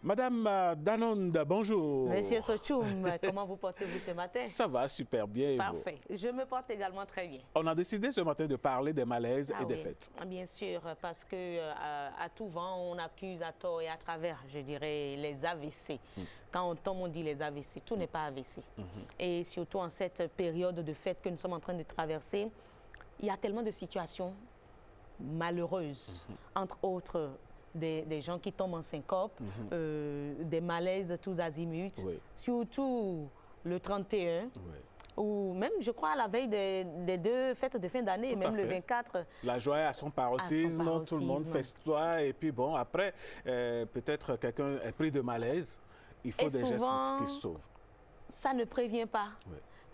Madame Danonde, bonjour. Monsieur Sochoum, comment vous portez-vous ce matin? Ça va super bien et Parfait. Je me porte également très bien. On a décidé ce matin de parler des malaises et des oui, fêtes. Bien sûr, parce que à tout vent, on accuse à tort et à travers, je dirais, les AVC. Quand on tombe, on dit les AVC. Tout n'est pas AVC. Et surtout en cette période de fête que nous sommes en train de traverser, il y a tellement de situations malheureuses, entre autres des gens qui tombent en syncope, des malaises tous azimuts, surtout le 31, ou même, je crois, à la veille des deux fêtes de fin d'année, même le 24. La joie à son paroxysme, tout le monde festoie, et puis bon, après, peut-être quelqu'un est pris de malaise, il faut des gestes qui sauvent. Ça ne prévient pas.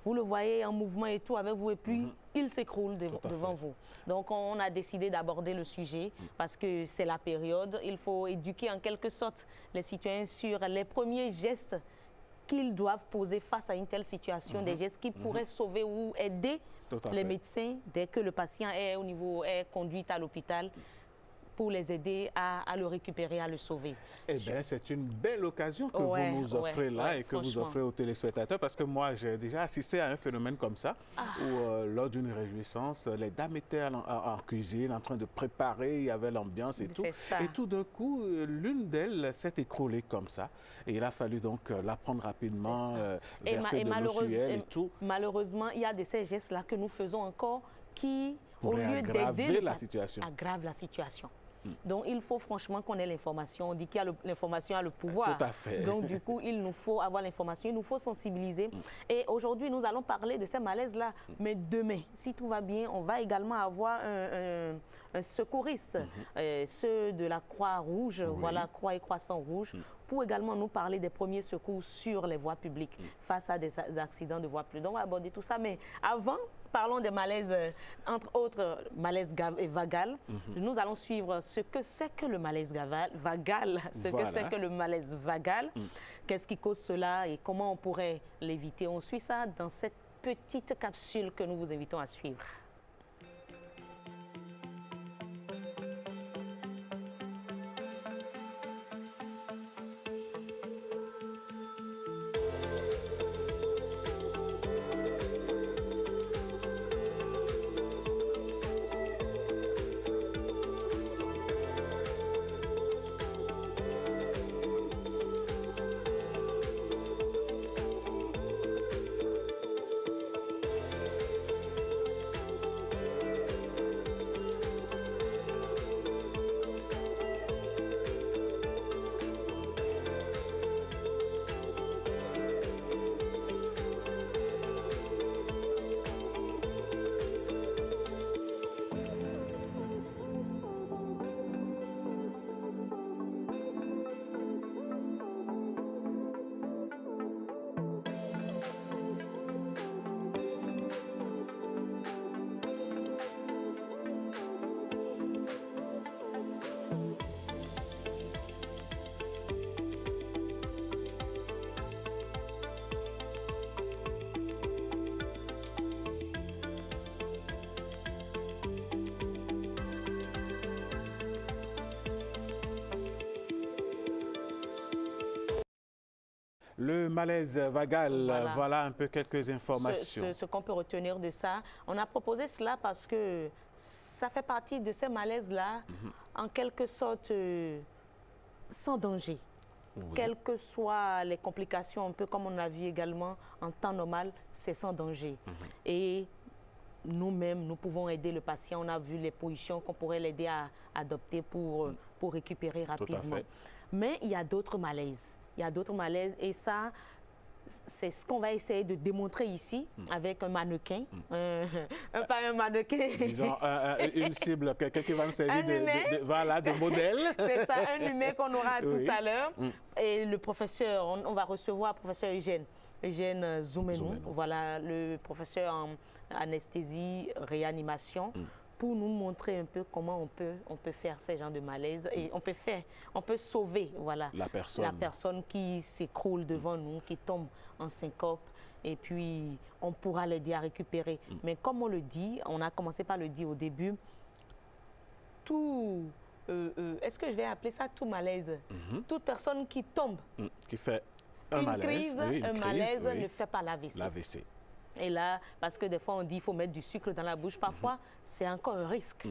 Vous le voyez en mouvement et tout avec vous, et puis il s'écroule devant vous. Donc on a décidé d'aborder le sujet parce que c'est la période. Il faut éduquer en quelque sorte les citoyens sur les premiers gestes qu'ils doivent poser face à une telle situation, des gestes qui pourraient sauver ou aider les médecins dès que le patient est conduit à l'hôpital, pour les aider à le récupérer, à le sauver. Eh bien, c'est une belle occasion que vous nous offrez là et que vous offrez aux téléspectateurs, parce que moi, j'ai déjà assisté à un phénomène comme ça, où lors d'une réjouissance, les dames étaient en cuisine, en train de préparer, il y avait l'ambiance et tout. Et tout d'un coup, l'une d'elles s'est écroulée comme ça. Et il a fallu donc la prendre rapidement, verser de l'eau sur elle et tout. Malheureusement, il y a de ces gestes-là que nous faisons encore qui, au lieu d'aggraver la situation, aggravent la situation. Donc, il faut franchement qu'on ait l'information. On dit que l'information a le pouvoir. Tout à fait. Donc, du coup, il nous faut avoir l'information, il nous faut sensibiliser. Et aujourd'hui, nous allons parler de ces malaises-là. Mais demain, si tout va bien, on va également avoir un secouriste, ceux de la Croix-Rouge, voilà, Croix et Croissant-Rouge, pour également nous parler des premiers secours sur les voies publiques face à des accidents de voies publiques. Donc, on va aborder tout ça. Mais avant, parlons des malaises, entre autres malaises vagal. Nous allons suivre ce que c'est que le malaise vagal, que c'est que le malaise vagal, qu'est-ce qui cause cela et comment on pourrait l'éviter. On suit ça dans cette petite capsule que nous vous invitons à suivre. Le malaise vagal, voilà un peu quelques informations. Ce qu'on peut retenir de ça, on a proposé cela parce que ça fait partie de ces malaises-là, en quelque sorte sans danger. Quelles que soient les complications, un peu comme on a vu également en temps normal, c'est sans danger. Et nous-mêmes, nous pouvons aider le patient. On a vu les positions qu'on pourrait l'aider à adopter pour récupérer rapidement. Mais il y a d'autres malaises. Il y a d'autres malaises et ça, c'est ce qu'on va essayer de démontrer ici avec un mannequin. Pas un mannequin. Disons une cible, quelqu'un qui va me servir de modèle. C'est ça, un humain qu'on aura tout à l'heure. Et le professeur, on va recevoir le professeur Eugène Zoumenou, voilà, le professeur en anesthésie, réanimation, pour nous montrer un peu comment on peut faire ces genres de malaise et on peut sauver la personne qui s'écroule devant nous, qui tombe en syncope et puis on pourra l'aider à récupérer. Mais comme on le dit, on a commencé par le dire au début, tout est-ce que je vais appeler ça tout malaise? Toute personne qui tombe, qui fait un malaise ne fait pas l'AVC. L'AVC. Et là, parce que des fois on dit qu'il faut mettre du sucre dans la bouche, parfois c'est encore un risque.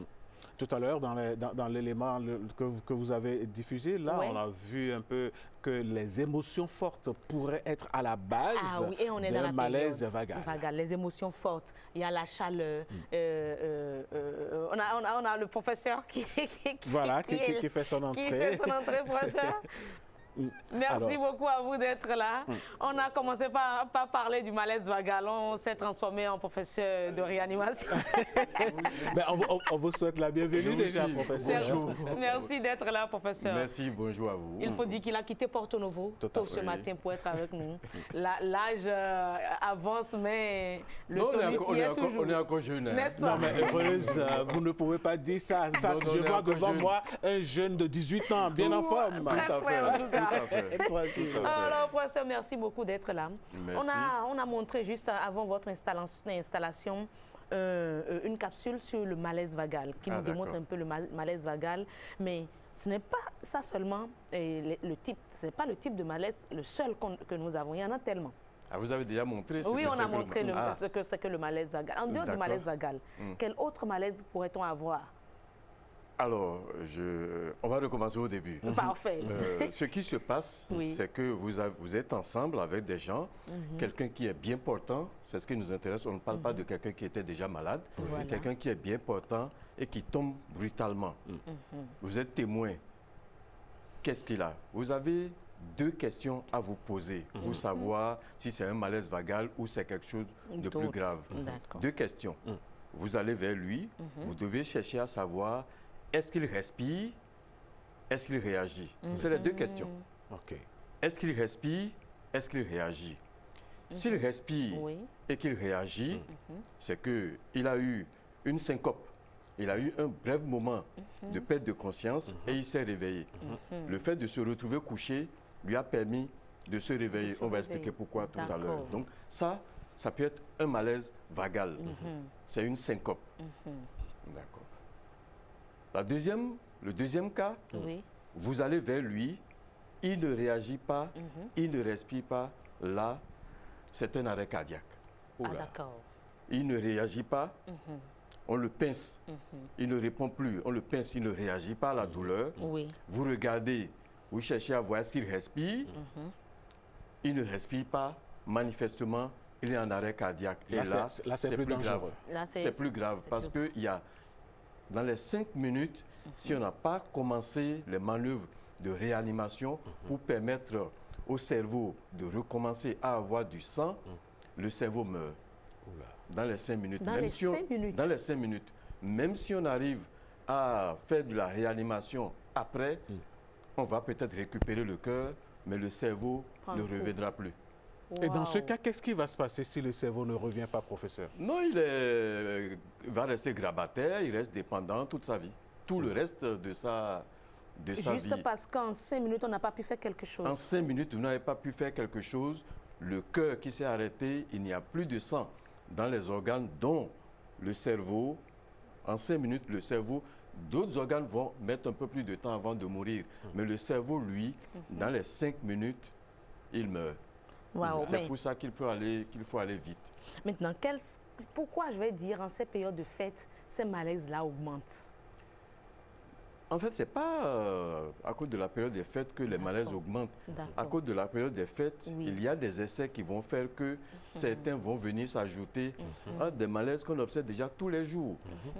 Tout à l'heure, dans l'élément que vous avez diffusé, là, on a vu un peu que les émotions fortes pourraient être à la base d'un malaise vagal. Les émotions fortes, il y a la chaleur. On a le professeur qui fait son entrée. Qui fait son entrée, professeur. Merci beaucoup à vous d'être là. On a commencé par parler du malaise vagal. On s'est transformé en professeur de réanimation. Mais on vous souhaite la bienvenue déjà, professeur. Bonjour. Merci d'être là, professeur. Merci, bonjour à vous. Il faut dire qu'il a quitté Porto Novo tôt ce matin pour être avec nous. L'âge avance, mais le tonus y est toujours. On est encore jeune. Non, mais heureuse, vous ne pouvez pas dire ça. Je vois devant moi un jeune de 18 ans, bien en forme. Très frais, en tout cas. Alors, professeur, merci beaucoup d'être là. On a montré juste avant votre installation une capsule sur le malaise vagal qui nous démontre un peu le malaise vagal, mais ce n'est pas ça seulement c'est pas le type de malaise le seul que nous avons. Il y en a tellement. Ah, vous avez déjà montré Oui, on a montré ce que c'est que le malaise vagal. En dehors du malaise vagal, quel autre malaise pourrait-on avoir? Alors, on va recommencer au début. Parfait. Ce qui se passe, c'est que vous êtes ensemble avec des gens, quelqu'un qui est bien portant, c'est ce qui nous intéresse. On ne parle pas de quelqu'un qui était déjà malade, quelqu'un qui est bien portant et qui tombe brutalement. Vous êtes témoin. Qu'est-ce qu'il a? Vous avez 2 questions à vous poser pour savoir si c'est un malaise vagal ou c'est quelque chose de plus grave. 2 questions. Vous allez vers lui, vous devez chercher à savoir est-ce qu'il respire, est-ce qu'il réagit? C'est les 2 questions. Est-ce qu'il respire, est-ce qu'il réagit? S'il respire et qu'il réagit, c'est qu'il a eu une syncope. Il a eu un bref moment de perte de conscience et il s'est réveillé. Le fait de se retrouver couché lui a permis de se réveiller. On va expliquer pourquoi tout à l'heure. Donc ça peut être un malaise vagal. C'est une syncope. D'accord. Le deuxième cas, vous allez vers lui, il ne réagit pas, il ne respire pas. Là, c'est un arrêt cardiaque. D'accord. Il ne réagit pas, on le pince, il ne répond plus, on le pince, il ne réagit pas à la douleur. Vous regardez, vous cherchez à voir est-ce qu'il respire, il ne respire pas, manifestement, il est en arrêt cardiaque. Et là c'est plus grave. C'est plus grave parce qu'il y a, dans les 5 minutes, si on n'a pas commencé les manœuvres de réanimation pour permettre au cerveau de recommencer à avoir du sang, le cerveau meurt. Dans les 5 minutes. Dans les 5 minutes. Même si on arrive à faire de la réanimation après, on va peut-être récupérer le cœur, mais le cerveau ne reviendra plus. Et dans ce cas, qu'est-ce qui va se passer si le cerveau ne revient pas, professeur? Non, il va rester grabataire, il reste dépendant toute sa vie. Tout le reste de sa vie. Juste parce qu'en 5 minutes, on n'a pas pu faire quelque chose. En 5 minutes, vous n'avez pas pu faire quelque chose. Le cœur qui s'est arrêté, il n'y a plus de sang dans les organes, dont le cerveau. En 5 minutes, le cerveau, d'autres organes vont mettre un peu plus de temps avant de mourir. Mais le cerveau, lui, dans les 5 minutes, il meurt. C'est pour ça qu'il faut aller vite. Maintenant, pourquoi, je vais dire, en ces périodes de fête, ces malaises-là augmentent? En fait, ce n'est pas à cause de la période des fêtes que les malaises augmentent. À cause de la période des fêtes, il y a des essais qui vont faire que certains vont venir s'ajouter à des malaises qu'on observe déjà tous les jours.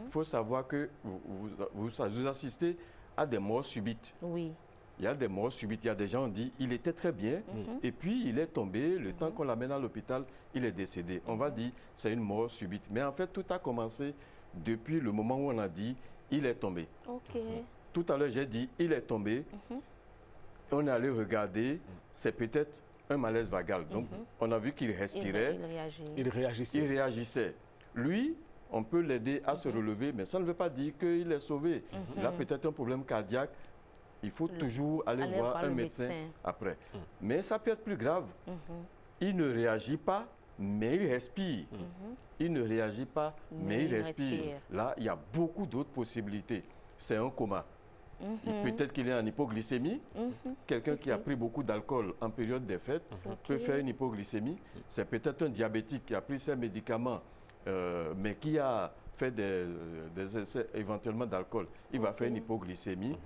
Il faut savoir que vous assistez à des morts subites. Oui. Il y a des morts subites. Il y a des gens qui disent il était très bien et puis il est tombé. Le temps qu'on l'amène à l'hôpital, il est décédé. On va dire c'est une mort subite. Mais en fait, tout a commencé depuis le moment où on a dit il est tombé. Tout à l'heure, j'ai dit il est tombé. On est allé regarder. C'est peut-être un malaise vagal. Donc, on a vu qu'il respirait. Il réagissait. Lui, on peut l'aider à se relever, mais ça ne veut pas dire qu'il est sauvé. Il a peut-être un problème cardiaque. Il faut toujours aller voir un médecin après. Mais ça peut être plus grave. Il ne réagit pas, mais il respire. Il ne réagit pas, mais il respire. Là, il y a beaucoup d'autres possibilités. C'est un coma. Peut-être qu'il est en hypoglycémie. Quelqu'un qui a pris beaucoup d'alcool en période des fêtes peut faire une hypoglycémie. C'est peut-être un diabétique qui a pris ses médicaments, mais qui a fait des essais éventuellement d'alcool. Il va faire une hypoglycémie.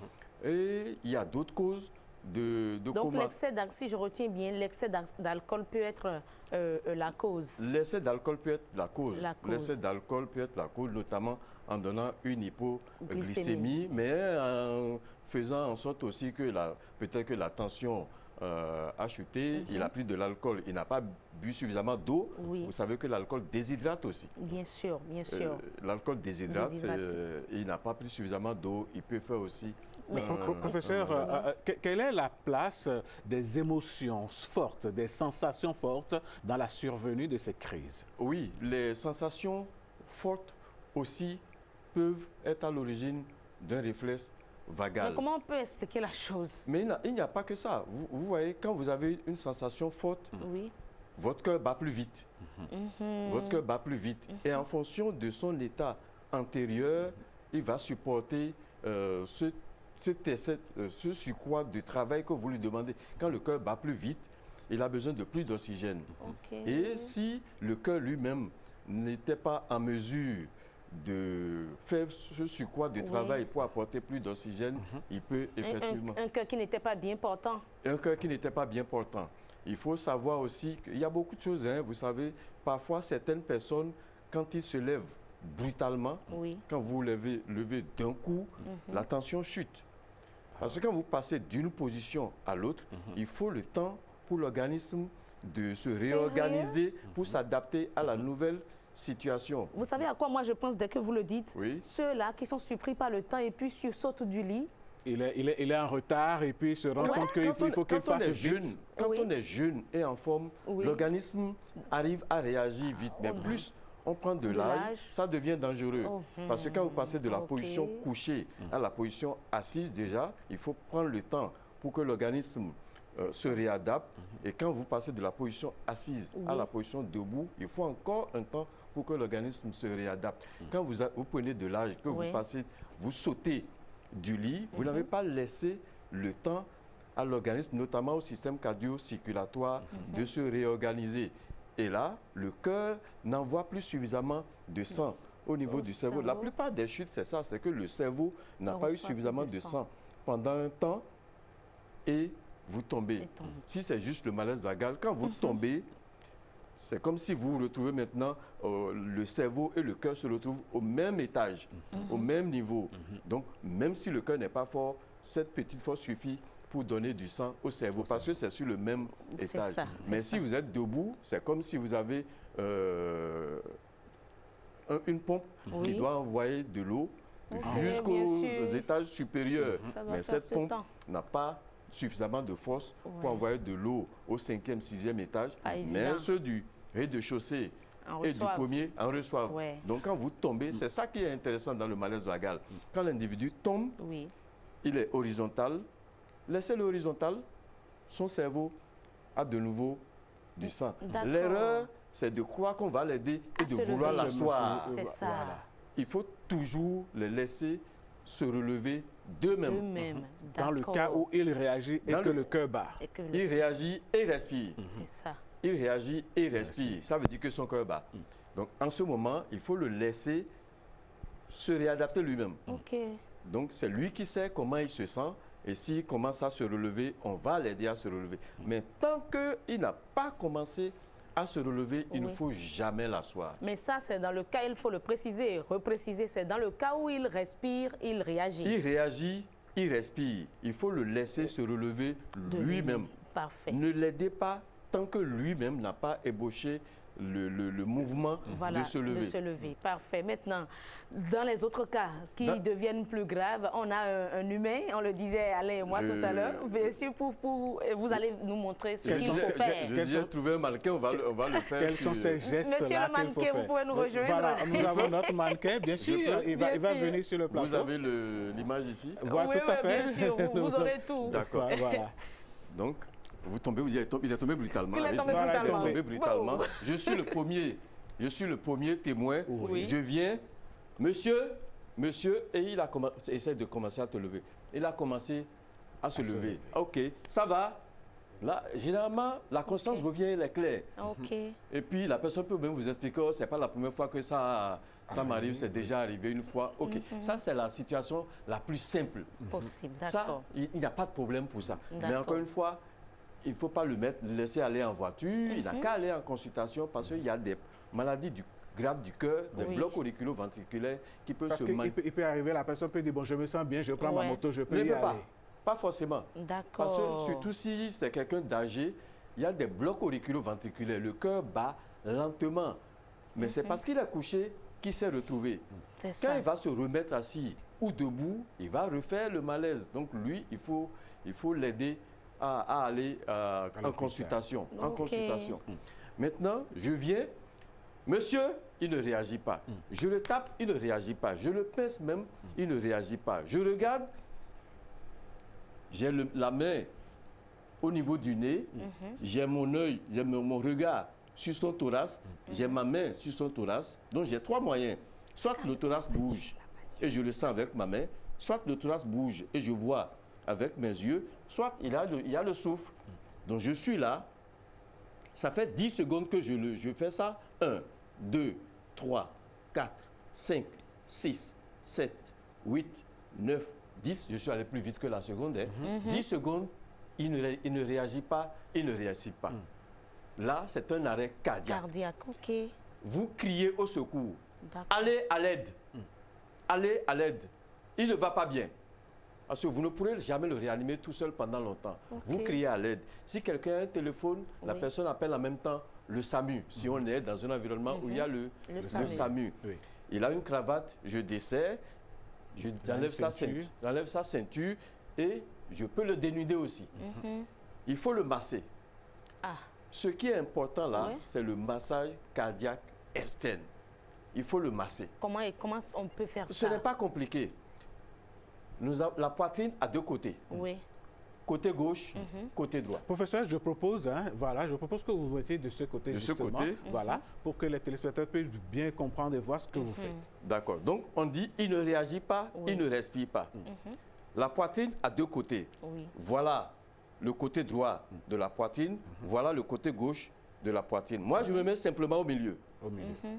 Et il y a d'autres causes de Donc l'excès, si je retiens bien, l'excès d'alcool peut être la cause. L'excès d'alcool peut être la cause. L'excès d'alcool peut être la cause, notamment en donnant une hypoglycémie, mais en faisant en sorte aussi que peut-être que la tension a chuté, il a pris de l'alcool, il n'a pas bu suffisamment d'eau. Vous savez que l'alcool déshydrate aussi. Bien sûr, bien sûr. L'alcool déshydrate, il n'a pas pris suffisamment d'eau, il peut faire aussi... Professeur, quelle est la place des émotions fortes, des sensations fortes dans la survenue de ces crises? Oui, les sensations fortes aussi peuvent être à l'origine d'un réflexe vagal. Mais comment on peut expliquer la chose? Mais il n'y a pas que ça. Vous voyez, quand vous avez une sensation forte, votre cœur bat plus vite. Votre cœur bat plus vite. Et en fonction de son état antérieur, il va supporter ce surcroît de travail que vous lui demandez. Quand le cœur bat plus vite, il a besoin de plus d'oxygène. Et si le cœur lui-même n'était pas en mesure de faire ce surcroît de travail pour apporter plus d'oxygène, il peut effectivement... Un cœur qui n'était pas bien portant. Un cœur qui n'était pas bien portant. Il faut savoir aussi qu'il y a beaucoup de choses, vous savez, parfois certaines personnes, quand ils se lèvent brutalement, quand vous levez d'un coup, la tension chute. Parce que quand vous passez d'une position à l'autre, il faut le temps pour l'organisme de se réorganiser, pour s'adapter à la nouvelle situation. Vous savez à quoi moi je pense dès que vous le dites? Ceux-là qui sont surpris par le temps et puis sursautent du lit. Il est en retard et puis il se rend compte qu'il faut qu'il fasse vite. Quand on est jeune et en forme, l'organisme arrive à réagir vite. Mais plus on prend de l'âge, ça devient dangereux. Parce que quand vous passez de la position couchée à la position assise déjà, il faut prendre le temps pour que l'organisme se réadapte. Et quand vous passez de la position assise à la position debout, il faut encore un temps pour que l'organisme se réadapte. Quand vous prenez de l'âge, que vous sautez du lit, vous n'avez pas laissé le temps à l'organisme, notamment au système cardio-circulatoire, de se réorganiser. Et là, le cœur n'envoie plus suffisamment de sang au niveau du cerveau. La plupart des chutes, c'est ça, c'est que le cerveau n'a pas eu suffisamment de sang pendant un temps et vous tombez. Si c'est juste le malaise vagal, quand vous tombez, c'est comme si vous retrouvez maintenant, le cerveau et le cœur se retrouvent au même étage, au même niveau. Donc, même si le cœur n'est pas fort, cette petite force suffit pour donner du sang au cerveau, parce que c'est sur le même étage. Mais si vous êtes debout, c'est comme si vous avez une pompe qui doit envoyer de l'eau jusqu'aux étages supérieurs. Mais cette pompe n'a pas suffisamment de force pour envoyer de l'eau au 5e, 6e étage. Mais ceux du rez-de-chaussée et du premier en reçoivent. Donc quand vous tombez, c'est ça qui est intéressant dans le malaise vagal. Quand l'individu tombe, il est horizontal. Laissez-le horizontal, son cerveau a de nouveau du sang. L'erreur, c'est de croire qu'on va l'aider et de vouloir l'asseoir. C'est ça. Il faut toujours les laisser se relever d'eux-mêmes. Dans le cas où il réagit et que le cœur bat. Il réagit et respire. C'est ça. Il réagit et respire. Ça veut dire que son cœur bat. Donc, en ce moment, il faut le laisser se réadapter lui-même. Donc, c'est lui qui sait comment il se sent. Et s'il commence à se relever, on va l'aider à se relever. Mais tant qu'il n'a pas commencé à se relever, il ne faut jamais l'asseoir. Mais ça, c'est dans le cas, il faut le préciser, repréciser, c'est dans le cas où il respire, il réagit. Il réagit, il respire. Il faut le laisser se relever lui-même. Parfait. Ne l'aidez pas tant que lui-même n'a pas ébauché le mouvement de se lever. Parfait. Maintenant, dans les autres cas qui deviennent plus graves, on a un humain, on le disait Alain et moi tout à l'heure. Bien sûr, vous allez nous montrer ce qu'il faut faire. Je disais trouver un mannequin, on va le faire. Quels sont ces gestes-là? Monsieur le mannequin, vous pouvez nous rejoindre. Voilà, nous avons notre mannequin, bien sûr, il va venir sur le plateau. Vous avez l'image ici? Voilà, tout à fait. Bien sûr, vous aurez tout. D'accord. Voilà. Donc, vous tombez, il est tombé brutalement. Il est tombé brutalement. Je suis le premier témoin. Je viens, monsieur, monsieur, et il a essaie de commencer à te lever. Il a commencé à se lever. OK, ça va. Là, généralement, la conscience revient, elle est claire. Et puis, la personne peut même vous expliquer, oh, ce n'est pas la première fois que ça m'arrive, c'est déjà arrivé une fois. OK, ça, c'est la situation la plus simple. Possible, d'accord. Ça, il n'y a pas de problème pour ça. Mais encore une fois, il ne faut pas le laisser aller en voiture. Il n'a qu'à aller en consultation parce qu'il y a des maladies graves du cœur, des blocs auriculo-ventriculaires qui peuvent se manifester. Il peut arriver, la personne peut dire, bon, je me sens bien, je prends ma moto, je peux y aller. Pas forcément. D'accord. Parce que surtout si c'est quelqu'un d'âgé, il y a des blocs auriculo-ventriculaires. Le cœur bat lentement. Mais c'est parce qu'il a couché qu'il s'est retrouvé. Quand il va se remettre assis ou debout, il va refaire le malaise. Donc lui, il faut l'aider à aller en consultation. En consultation. Maintenant, je viens. Monsieur, il ne réagit pas. Je le tape, il ne réagit pas. Je le pince même, il ne réagit pas. Je regarde. J'ai la main au niveau du nez, j'ai mon œil, j'ai mon regard sur son thorax, j'ai ma main sur son thorax. Donc j'ai 3 moyens. Soit le thorax bouge et je le sens avec ma main, soit le thorax bouge et je vois avec mes yeux, soit il y a le souffle. Donc je suis là, ça fait 10 secondes que je fais ça. 1, 2, 3, 4, 5, 6, 7, 8, 9, 10, je suis allé plus vite que la seconde. 10 secondes, il ne réagit pas, il ne réagit pas. Là, c'est un arrêt cardiaque. Cardiaque, OK. Vous criez au secours. Allez à l'aide. Allez à l'aide. Il ne va pas bien. Parce que vous ne pourrez jamais le réanimer tout seul pendant longtemps. Vous criez à l'aide. Si quelqu'un a un téléphone, la personne appelle en même temps le SAMU. Si on est dans un environnement où il y a le SAMU. Il a une cravate, je desserre. J'enlève sa ceinture et je peux le dénuder aussi. Il faut le masser. Ce qui est important là, c'est le massage cardiaque externe. Il faut le masser. Comment on peut faire ça? Ce n'est pas compliqué. La poitrine a 2 côtés. Côté gauche, côté droit. Professeur, je propose, je propose que vous vous mettiez de ce côté, voilà, pour que les téléspectateurs puissent bien comprendre et voir ce que vous faites. D'accord. Donc, on dit, il ne réagit pas, il ne respire pas. La poitrine a 2 côtés. Voilà le côté droit de la poitrine, voilà le côté gauche de la poitrine. Moi, je me mets simplement au milieu.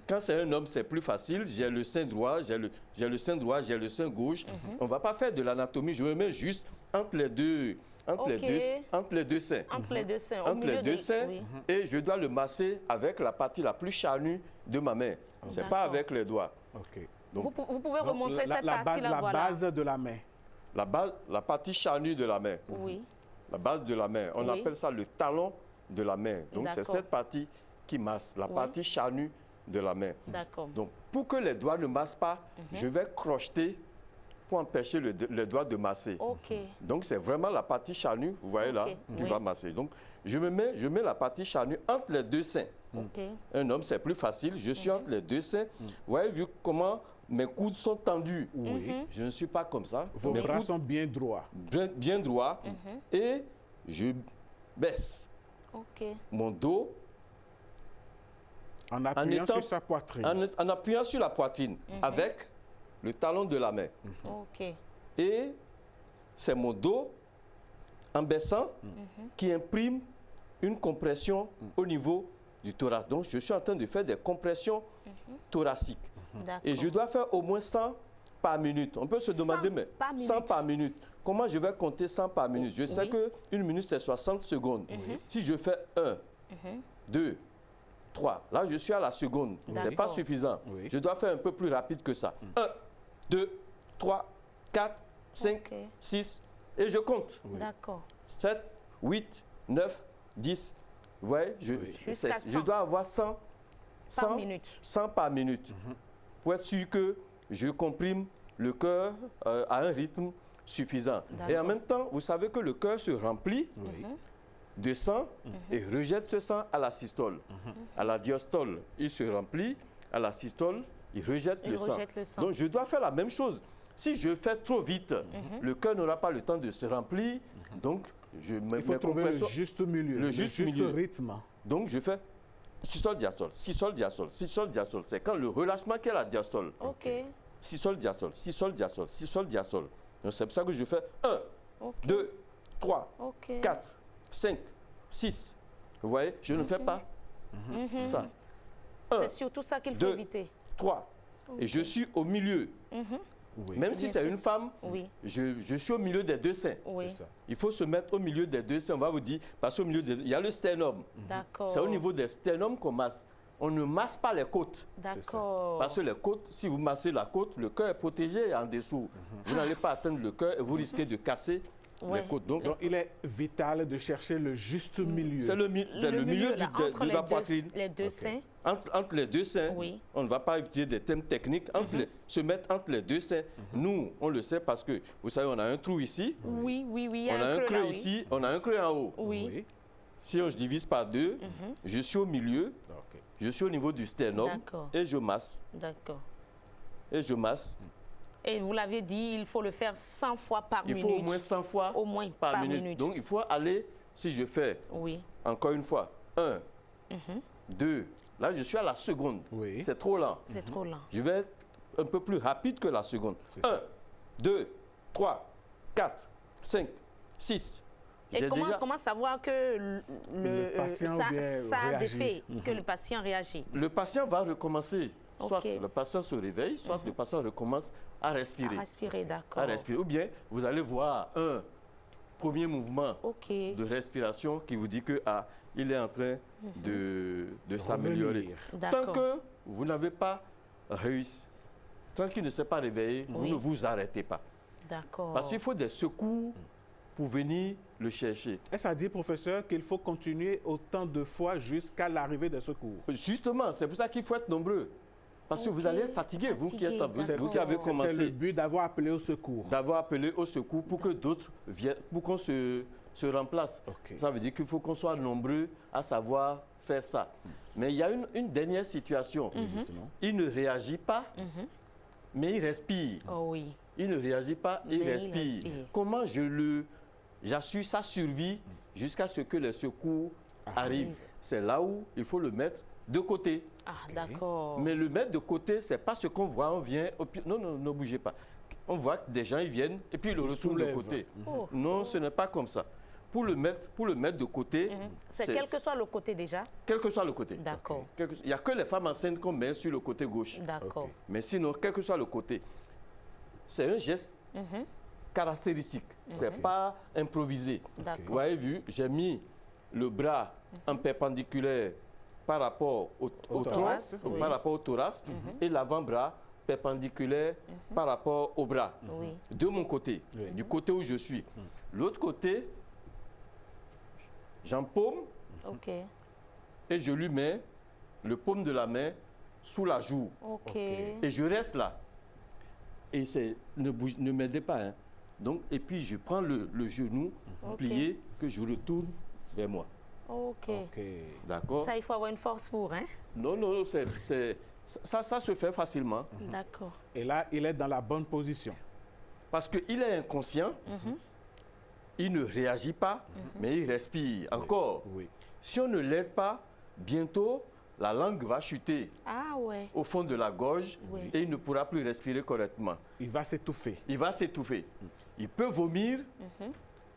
Quand c'est un homme, c'est plus facile. J'ai le sein droit, j'ai le sein droit, j'ai le sein gauche. On ne va pas faire de l'anatomie. Je me mets juste entre les deux. Entre les deux seins. Entre les deux seins. Entre les deux seins. Et je dois le masser avec la partie la plus charnue de ma main. Ce n'est pas avec les doigts. Donc, vous pouvez remontrer cette partie-là. La base de la main. La partie charnue de la main. La base de la main. On appelle ça le talon de la main. Donc, c'est cette partie qui masse, la partie charnue de la main. Donc, pour que les doigts ne massent pas, je vais crocheter pour empêcher les doigts de masser. Donc, c'est vraiment la partie charnue, vous voyez là, qui va masser. Donc, je mets la partie charnue entre les deux seins. Un homme, c'est plus facile. Je suis entre les deux seins. Vous voyez, vu comment mes coudes sont tendus. Je ne suis pas comme ça. Vos bras sont bien droits. Bien droits. Et je baisse mon dos en appuyant sur sa poitrine. En appuyant sur la poitrine avec le talon de la main. Et c'est mon dos en baissant qui imprime une compression au niveau du thorax. Donc, je suis en train de faire des compressions thoraciques. Et je dois faire au moins 100 par minute. On peut se demander, mais 100 par minute. Comment je vais compter 100 par minute? Je sais qu'une minute, c'est 60 secondes. Si je fais 1, 2, 3, là, je suis à la seconde. Ce n'est pas suffisant. Je dois faire un peu plus rapide que ça. 1, 2, 3, 4, 5, 6, et je compte. 7, 8, 9, 10. Vous voyez, je dois avoir 100 par minute pour être sûr que je comprime le cœur à un rythme suffisant. Et en même temps, vous savez que le cœur se remplit de sang et rejette ce sang à la systole. À la diastole, il se remplit. À la systole, il rejette le sang. Donc, je dois faire la même chose. Si je fais trop vite, le cœur n'aura pas le temps de se remplir. Donc, il faut trouver le juste milieu, le juste rythme. Donc, je fais systole, diastole, systole, diastole, systole, diastole. C'est quand le relâchement qui est la diastole. si, sol, diasol, si, sol, diasol, si, sol, diasol. Donc c'est pour ça que je fais 1, 2, 3, 4, 5, 6. Vous voyez, je ne fais pas ça. C'est surtout ça qu'il faut éviter. 3. Et je suis au milieu. Oui. Même si c'est une femme, je suis au milieu des deux seins. Il faut se mettre au milieu des deux seins. On va vous dire, parce qu'au milieu il y a le sternum. C'est au niveau des sternums qu'on masse. On ne masse pas les côtes. D'accord. Parce que les côtes, si vous massez la côte, le cœur est protégé en dessous. Vous n'allez pas atteindre le cœur et vous risquez de casser les côtes. Donc, il est vital de chercher le juste milieu. C'est le milieu de la poitrine. Les deux seins. Entre les deux seins, on ne va pas utiliser des thèmes techniques. Se mettre entre les deux seins, nous, on le sait parce que, vous savez, on a un trou ici. Oui. On a un creux ici, on a un creux en haut. Oui. Si on se divise par deux, je suis au milieu, je suis au niveau du sternum et je masse. D'accord. Et je masse. Et vous l'avez dit, il faut le faire 100 fois par minute. Il faut au moins 100 fois par minute. Donc, il faut aller, si je fais, encore une fois, 1, 2, là, je suis à la seconde. C'est trop lent. C'est trop lent. Je vais être un peu plus rapide que la seconde. 1, 2, 3, 4, 5, 6. Et comment savoir que ça a des faits, que le patient réagit? Le patient va recommencer. Soit le patient se réveille, soit le patient recommence à respirer. À respirer, d'accord. À respirer. Ou bien, vous allez voir un premier mouvement de respiration qui vous dit que il est en train de s'améliorer. Tant que vous n'avez pas réussi, tant qu'il ne s'est pas réveillé, vous ne vous arrêtez pas. D'accord. Parce qu'il faut des secours pour venir le chercher. Est-ce à dire, professeur, qu'il faut continuer autant de fois jusqu'à l'arrivée des secours? Justement, c'est pour ça qu'il faut être nombreux. Parce que vous allez être fatigué, vous qui êtes vous qui avez commencé. C'est le but d'avoir appelé au secours. D'avoir appelé au secours pour que d'autres viennent, pour qu'on se remplace. Ça veut dire qu'il faut qu'on soit nombreux à savoir faire ça. Mais il y a une dernière situation. Il ne réagit pas, mais il respire. Il ne réagit pas, il respire. Comment j'assure sa survie jusqu'à ce que les secours arrivent? C'est là où il faut le mettre de côté. D'accord. Mais le mettre de côté, c'est pas ce qu'on voit, on vient, non, ne bougez pas. On voit que des gens, ils viennent et puis ils le retournent de côté. Non, ce n'est pas comme ça. Pour le mettre de côté... C'est quel que soit le côté déjà? Quel que soit le côté. D'accord. Il n'y a que les femmes enceintes qu'on met sur le côté gauche. D'accord. Mais sinon, quel que soit le côté, c'est un geste caractéristique. C'est pas improvisé. Vous avez vu, j'ai mis le bras en perpendiculaire par rapport au thorax, par rapport au thorax, et l'avant-bras perpendiculaire par rapport au bras. De mon côté, du côté où je suis. L'autre côté, j'empaume et je lui mets le paume de la main sous la joue. Et je reste là. Et ne m'aidez pas. Hein. Donc, et puis je prends le genou plié que je retourne vers moi. D'accord. Ça, il faut avoir une force pour, hein? Non, ça se fait facilement. D'accord. Et là, il est dans la bonne position. Parce qu'il est inconscient, il ne réagit pas, mais il respire encore. Si on ne l'aide pas, bientôt, la langue va chuter au fond de la gorge et il ne pourra plus respirer correctement. Il va s'étouffer. Il va s'étouffer. Il peut vomir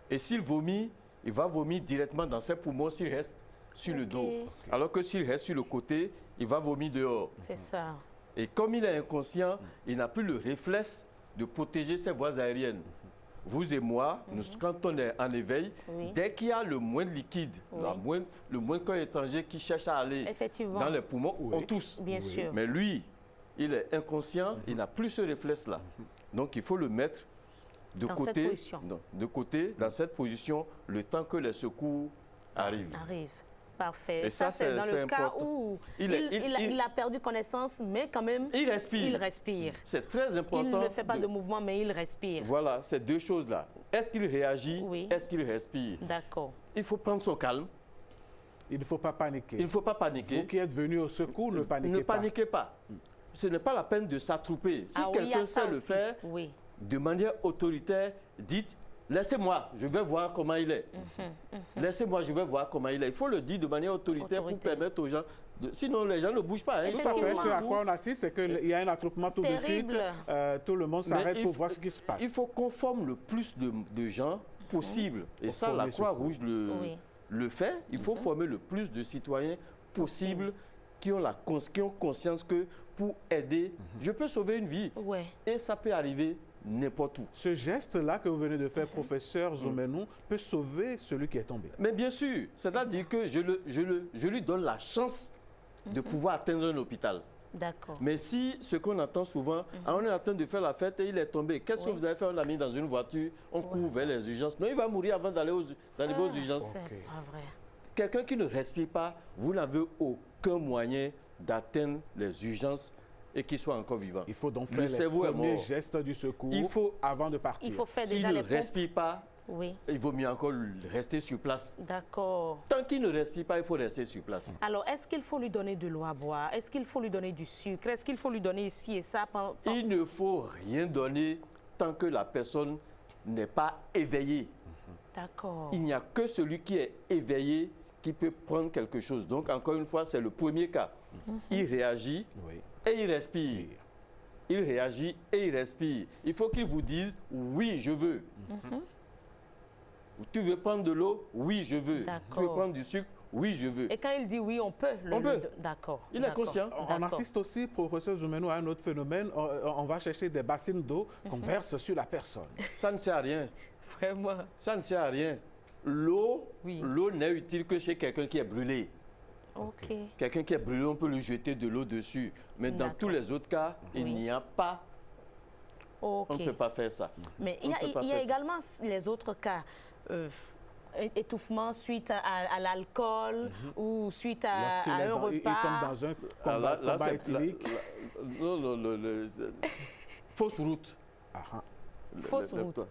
et s'il vomit, il va vomir directement dans ses poumons s'il reste sur le dos. Alors que s'il reste sur le côté, il va vomir dehors. C'est ça. Et comme il est inconscient, il n'a plus le réflexe de protéger ses voies aériennes. Vous et moi, quand on est en éveil, dès qu'il y a le moins de liquide, le moins qu'un étranger qui cherche à aller dans les poumons, on tousse. Bien sûr. Mais lui, il est inconscient, il n'a plus ce réflexe-là. Donc il faut le mettre de côté, dans cette position, le temps que les secours arrivent. Parfait. Et ça c'est dans le cas où il a perdu connaissance, mais quand même, il respire. C'est très important. Il ne fait pas de mouvement, mais il respire. Voilà, ces deux choses-là. Est-ce qu'il réagit? Est-ce qu'il respire? D'accord. Il faut prendre son calme. Il ne faut pas paniquer. Il ne faut pas paniquer. Vous qui êtes venu au secours, ne paniquez pas. Ne paniquez pas. Ce n'est pas la peine de s'attrouper. Si quelqu'un sait le faire, de manière autoritaire, dites « Laissez-moi, je vais voir comment il est. Laissez-moi, je vais voir comment il est. » Il faut le dire de manière autoritaire pour permettre aux gens Sinon, les gens ne bougent pas. Hein. Tout à fait. Ce à quoi on assiste, c'est qu'il y a un attroupement tout de suite. Tout le monde s'arrête pour voir ce qui se passe. Il faut qu'on forme le plus de gens possible. Et ça, la Croix-Rouge le fait. Il faut former le plus de citoyens possible qui ont conscience que pour aider, je peux sauver une vie. Et ça peut arriver n'importe où. Ce geste-là que vous venez de faire, professeur Zoumenou, peut sauver celui qui est tombé. Mais bien sûr, c'est-à-dire que je lui donne la chance de pouvoir atteindre un hôpital. D'accord. Mais si ce qu'on entend souvent, on est en train de faire la fête et il est tombé, qu'est-ce que vous avez fait? On l'a mis dans une voiture, on court vers les urgences. Non, il va mourir avant d'arriver aux urgences. C'est pas vrai. Quelqu'un qui ne respire pas, vous n'avez aucun moyen d'atteindre les urgences et qu'il soit encore vivant. Il faut donc faire les premiers gestes du secours avant de partir. Il faut faire déjà les pompes. S'il ne respire pas, il vaut mieux encore rester sur place. D'accord. Tant qu'il ne respire pas, il faut rester sur place. Alors, est-ce qu'il faut lui donner de l'eau à boire? Est-ce qu'il faut lui donner du sucre? Est-ce qu'il faut lui donner ici et ça? Il ne faut rien donner tant que la personne n'est pas éveillée. D'accord. Il n'y a que celui qui est éveillé qui peut prendre quelque chose. Donc, encore une fois, c'est le premier cas. Il réagit et il respire. Il réagit et il respire. Il faut qu'il vous dise « oui, je veux ». Tu veux prendre de l'eau? Oui, je veux. Tu veux prendre du sucre? Oui, je veux. Et quand il dit oui, on peut? On peut. D'accord. Il est conscient. On assiste aussi, professeur Zoumenou, à un autre phénomène. On va chercher des bassines d'eau qu'on verse sur la personne. Ça ne sert à rien. Vraiment. Ça ne sert à rien. L'eau n'est utile que chez quelqu'un qui est brûlé. OK. Quelqu'un qui est brûlé, on peut lui jeter de l'eau dessus. Mais dans tous les autres cas, il n'y a pas. On ne peut pas faire ça. Mais il y a également les autres cas. Étouffement suite à l'alcool ou suite à un repas. Il tombe dans un combat éthylique. Fausse route. Fausse route.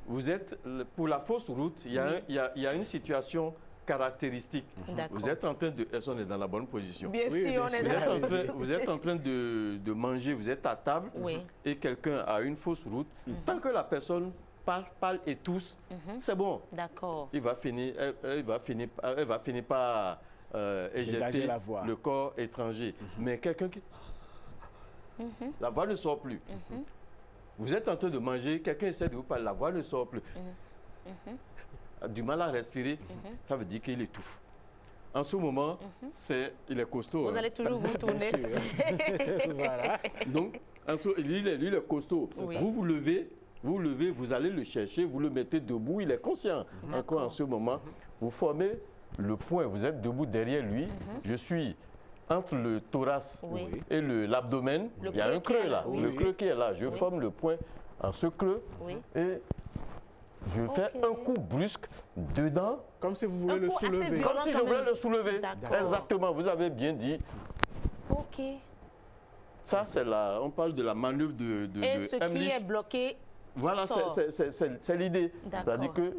Vous êtes, pour la fausse route, il y a une situation caractéristique. Vous êtes en train de... Est-ce qu'on est dans la bonne position? Bien sûr, on est vous êtes en train de manger, vous êtes à table et quelqu'un a une fausse route. Tant que la personne parle et tousse, c'est bon. D'accord. Elle va finir par éjecter le corps étranger. Mais quelqu'un qui... La voix ne sort plus. Vous êtes en train de manger, quelqu'un essaie de vous parler, la voix ne sort plus. Du mal à respirer, ça veut dire qu'il étouffe. En ce moment, il est costaud. Vous allez toujours vous tourner. Voilà. Donc, lui, il est costaud. Vous vous levez, vous allez le chercher, vous le mettez debout, il est conscient. Encore en ce moment, vous formez le point, vous êtes debout derrière lui. Je suis entre le thorax et l'abdomen. Il y a un creux là, le creux qui est là. Je forme le point en ce creux et je fais un coup brusque dedans. Comme si vous voulez le soulever. Comme si je voulais le soulever. Exactement, vous avez bien dit. OK. Ça, c'est on parle de la manœuvre de et ce qui est bloqué. Voilà, c'est l'idée. C'est-à-dire que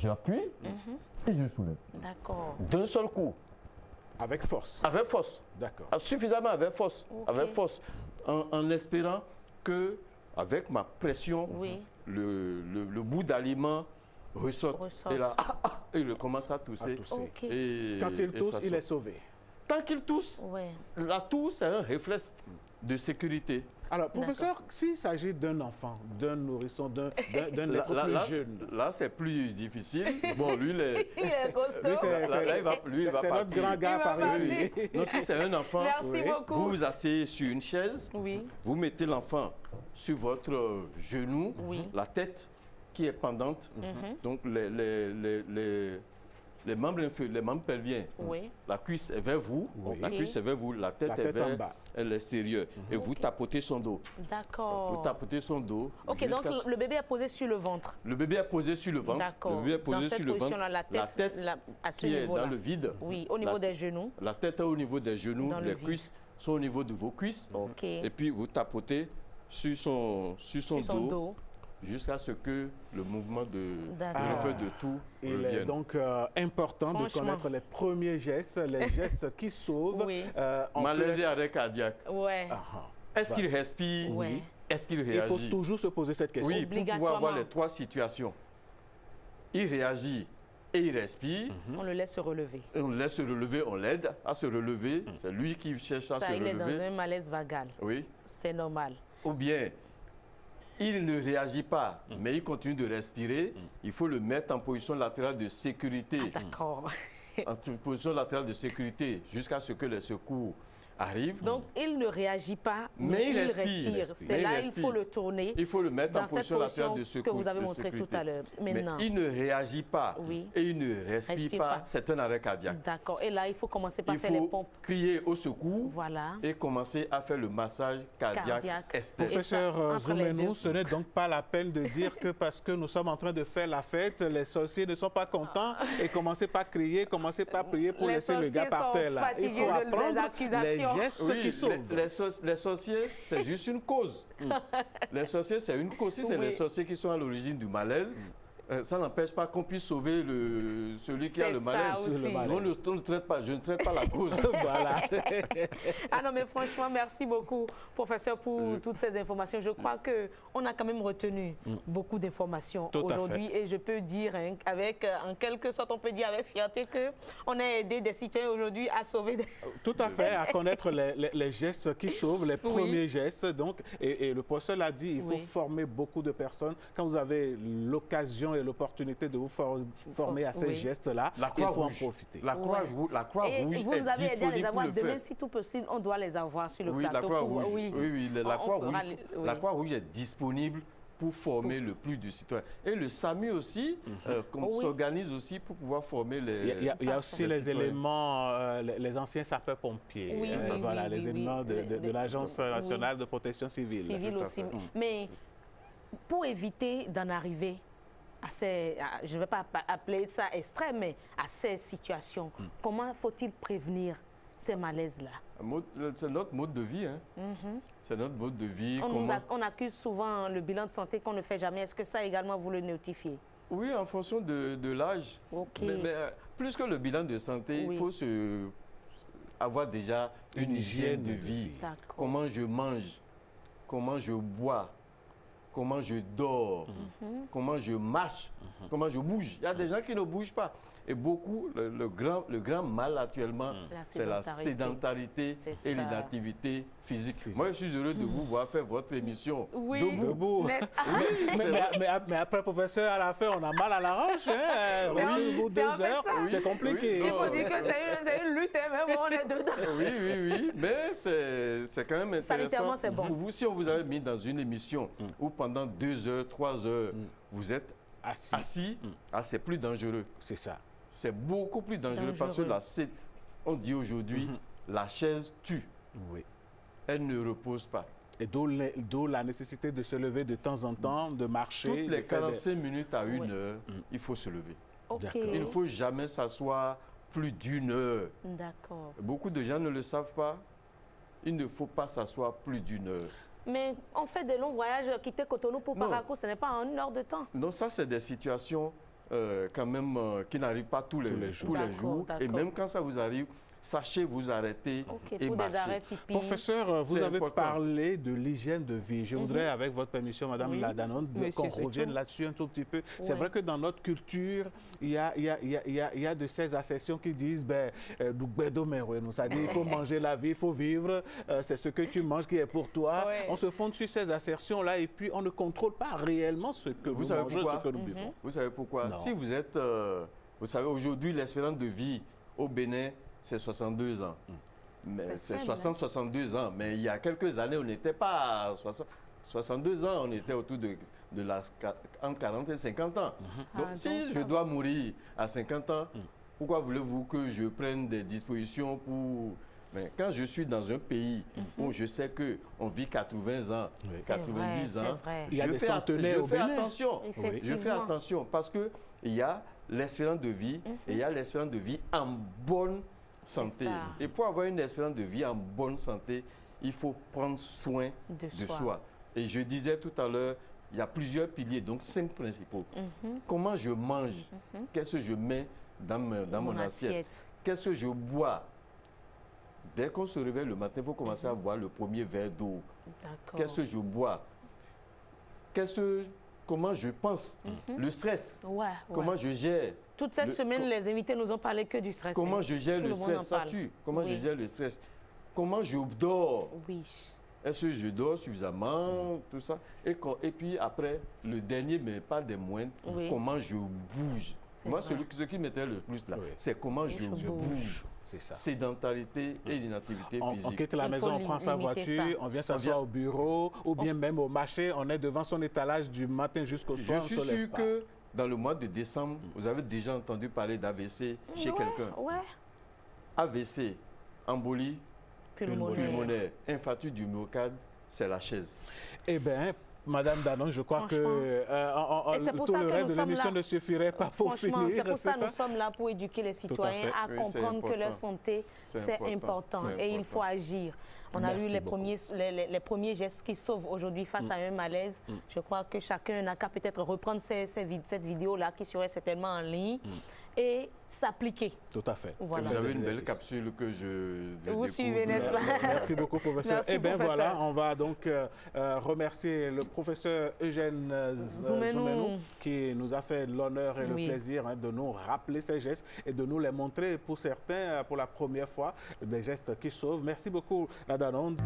j'appuie et je soulève. D'accord. D'un seul coup. Avec force. Avec force. D'accord. Suffisamment avec force. Avec force. En espérant que, avec ma pression, le bout d'aliment ressorte. Et là, il commence à tousser. Et quand il tousse, il est sauvé. Tant qu'il tousse, la toux, c'est un réflexe de sécurité. Alors, professeur, s'il s'agit d'un enfant, d'un nourrisson, d'un être plus jeune... Là, c'est plus difficile. Bon, lui, il est costaud. Lui, il va c'est notre grand gars par ici. Non, si c'est un enfant, merci beaucoup. Vous vous asseyez sur une chaise, vous mettez l'enfant sur votre genou, la tête qui est pendante, donc les membres pelviens, la cuisse est vers vous, la cuisse est vers vous, la tête est vers l'extérieur. Et vous tapotez son dos. D'accord. Vous tapotez son dos. OK, donc le bébé est posé sur le ventre. Le bébé est posé sur le ventre. D'accord. Le bébé est posé sur le ventre. La tête à ce qui est dans le vide. Oui, au niveau des genoux. La tête est au niveau des genoux, les cuisses sont au niveau de vos cuisses. OK. Et puis vous tapotez sur son dos. Jusqu'à ce que le mouvement de tout Il revienne. est donc important de connaître les premiers gestes, les gestes qui sauvent. Malaise et arrêt cardiaque. Est-ce qu'il respire? Est-ce qu'il réagit? Il faut toujours se poser cette question. Oui, pour pouvoir avoir les trois situations. Il réagit. et il respire. On le laisse se relever. Et on le laisse se relever, on l'aide à se relever. C'est lui qui cherche à se relever. Ça, il est dans un malaise vagal. Oui. C'est normal. Ou bien, il ne réagit pas, mais il continue de respirer. Il faut le mettre en position latérale de sécurité. Ah, d'accord. En position latérale de sécurité jusqu'à ce que les secours arrivent. Donc, il ne réagit pas, mais il respire. C'est là qu'il faut le tourner. Il faut le mettre en position latérale de sécurité que vous avez montré tout à l'heure. Mais il ne réagit pas et il ne respire pas. C'est un arrêt cardiaque. D'accord. Et là, il faut commencer par faire les pompes. Il faut crier au secours voilà. et commencer à faire le massage cardiaque externe. Professeur Zoumenou, ce n'est donc pas la peine de dire que parce que nous sommes en train de faire la fête, les sorciers ne sont pas contents et commencez pas à crier, commencez pas à prier pour laisser le gars par terre là. Il faut apprendre les gestes qui sauvent. Les sorciers, c'est juste une cause. Les sorciers, c'est une cause. Si c'est les sorciers qui sont à l'origine du malaise, ça n'empêche pas qu'on puisse sauver celui qui a le malaise. On ne traite pas, je ne traite pas la cause. Voilà. Ah non, mais franchement, merci beaucoup, professeur, pour toutes ces informations. Je crois qu'on a quand même retenu beaucoup d'informations aujourd'hui. Et je peux dire, avec, en quelque sorte, on peut dire avec fierté qu'on a aidé des citoyens aujourd'hui à sauver des... Tout à fait, à connaître les gestes qui sauvent, les premiers gestes. Donc, et le professeur l'a dit, il faut former beaucoup de personnes. Quand vous avez l'occasion et l'opportunité de vous former à ces gestes-là, il faut en profiter. La Croix-Rouge vous nous avez aidé à les avoir. Demain, si tout possible, on doit les avoir sur le plateau. La Croix-Rouge est disponible pour former le plus de citoyens. Et le SAMU aussi s'organise aussi pour pouvoir former les Il y a aussi les éléments, les anciens sapeurs-pompiers, voilà, les éléments de l'Agence nationale de protection civile. Civile aussi. Mais pour éviter d'en arriver à ces, je ne vais pas appeler ça extrême, mais à ces situations, comment faut-il prévenir ces malaises-là? C'est notre mode de vie. C'est notre mode de vie. On accuse souvent le bilan de santé qu'on ne fait jamais. Est-ce que ça également, vous le notifiez? Oui, en fonction de l'âge. Mais plus que le bilan de santé, il faut avoir déjà une hygiène de vie. Comment je mange, comment je bois, comment je dors, comment je marche, comment je bouge. Il y a des gens qui ne bougent pas. Et beaucoup, le grand mal actuellement, c'est la sédentarité et l'inactivité physique. Moi, je suis heureux de vous voir faire votre émission debout. Mais après, professeur, à la fin, on a mal à la hanche. Au bout de 2 heures, c'est compliqué. Il faut dire que c'est une lutte, même on est dedans. Oui. Mais c'est quand même intéressant. Sanitairement, c'est bon. Pour vous, si on vous avait mis dans une émission où pendant 2 heures, 3 heures, vous êtes assis, c'est plus dangereux. C'est ça. C'est beaucoup plus dangereux parce que on dit aujourd'hui, la chaise tue. Oui. Elle ne repose pas. Et d'où la nécessité de se lever de temps en temps, de marcher. Toutes les 45 minutes à 1 heure, il faut se lever. Il ne faut jamais s'asseoir plus d'1 heure. D'accord. Beaucoup de gens ne le savent pas. Il ne faut pas s'asseoir plus d'1 heure. Mais on fait des longs voyages, quitter Cotonou pour Parakou, ce n'est pas en 1 heure de temps. Non, ça c'est des situations quand même qui n'arrivent pas tous les jours. Et même quand ça vous arrive, sachez vous arrêter et marcher. Professeur, vous avez parlé de l'hygiène de vie. Je voudrais, avec votre permission, Madame Ladanon, qu'on revienne là-dessus un tout petit peu. C'est vrai que dans notre culture, il y a de ces assertions qui disent il faut manger la vie, il faut vivre, c'est ce que tu manges qui est pour toi. On se fonde sur ces assertions-là et puis on ne contrôle pas réellement ce que vous mangez, ce que nous buvons. Vous savez pourquoi? Si vous êtes, vous savez, aujourd'hui, l'espérance de vie au Bénin, c'est 62 ans. C'est 60-62 ans. Mais il y a quelques années, on n'était pas à 62 ans, on était autour de entre 40 et 50 ans. Donc, si je dois mourir à 50 ans, pourquoi voulez-vous que je prenne des dispositions pour... Mais quand je suis dans un pays où je sais qu'on vit 80 ans, 90 ans, je fais attention. Je fais attention parce qu'il y a l'espérance de vie et il y a l'espérance de vie en bonne santé. Et pour avoir une espérance de vie en bonne santé, il faut prendre soin de soi. Et je disais tout à l'heure, il y a plusieurs piliers, donc 5 principaux. Comment je mange? Qu'est-ce que je mets dans mon assiette? Qu'est-ce que je bois? Dès qu'on se réveille le matin, il faut commencer à boire le premier verre d'eau. Qu'est-ce que je bois? Comment je pense? Le stress? Comment je gère? Toute cette semaine, les invités nous ont parlé que du stress. Comment je gère le stress, ça tue. Comment je gère le stress? Comment je dors? Oui. Est-ce que je dors suffisamment, tout ça? Et puis après, le dernier, mais pas des moindres, comment je bouge? Moi, ce qui m'intéresse le plus là, c'est comment je bouge. C'est ça. Sédentarité et l'inactivité physique. On quitte la maison, on prend sa voiture, on vient s'asseoir au bureau, ou bien même au marché, on est devant son étalage du matin jusqu'au soir. Je suis sûr que dans le mois de décembre, vous avez déjà entendu parler d'AVC chez quelqu'un. AVC, embolie pulmonaire, infarctus du myocarde, c'est la chaise. Eh bien, Madame Danon, je crois que tout le reste de l'émission ne suffirait pas pour finir. C'est pour ça que nous sommes là pour éduquer les citoyens à comprendre que leur santé, c'est important et il faut agir. On a eu les premiers gestes qui sauvent aujourd'hui face à un malaise. Je crois que chacun n'a qu'à peut-être reprendre cette vidéo-là qui serait certainement en ligne et s'appliquer. Tout à fait. Voilà. Vous avez une belle capsule que je vous suivez, n'est-ce pas? Merci beaucoup, professeur. Eh bien, voilà, on va donc remercier le professeur Eugène Zoumenou qui nous a fait l'honneur et le plaisir de nous rappeler ces gestes et de nous les montrer pour certains, pour la première fois, des gestes qui sauvent. Merci beaucoup, la Danone.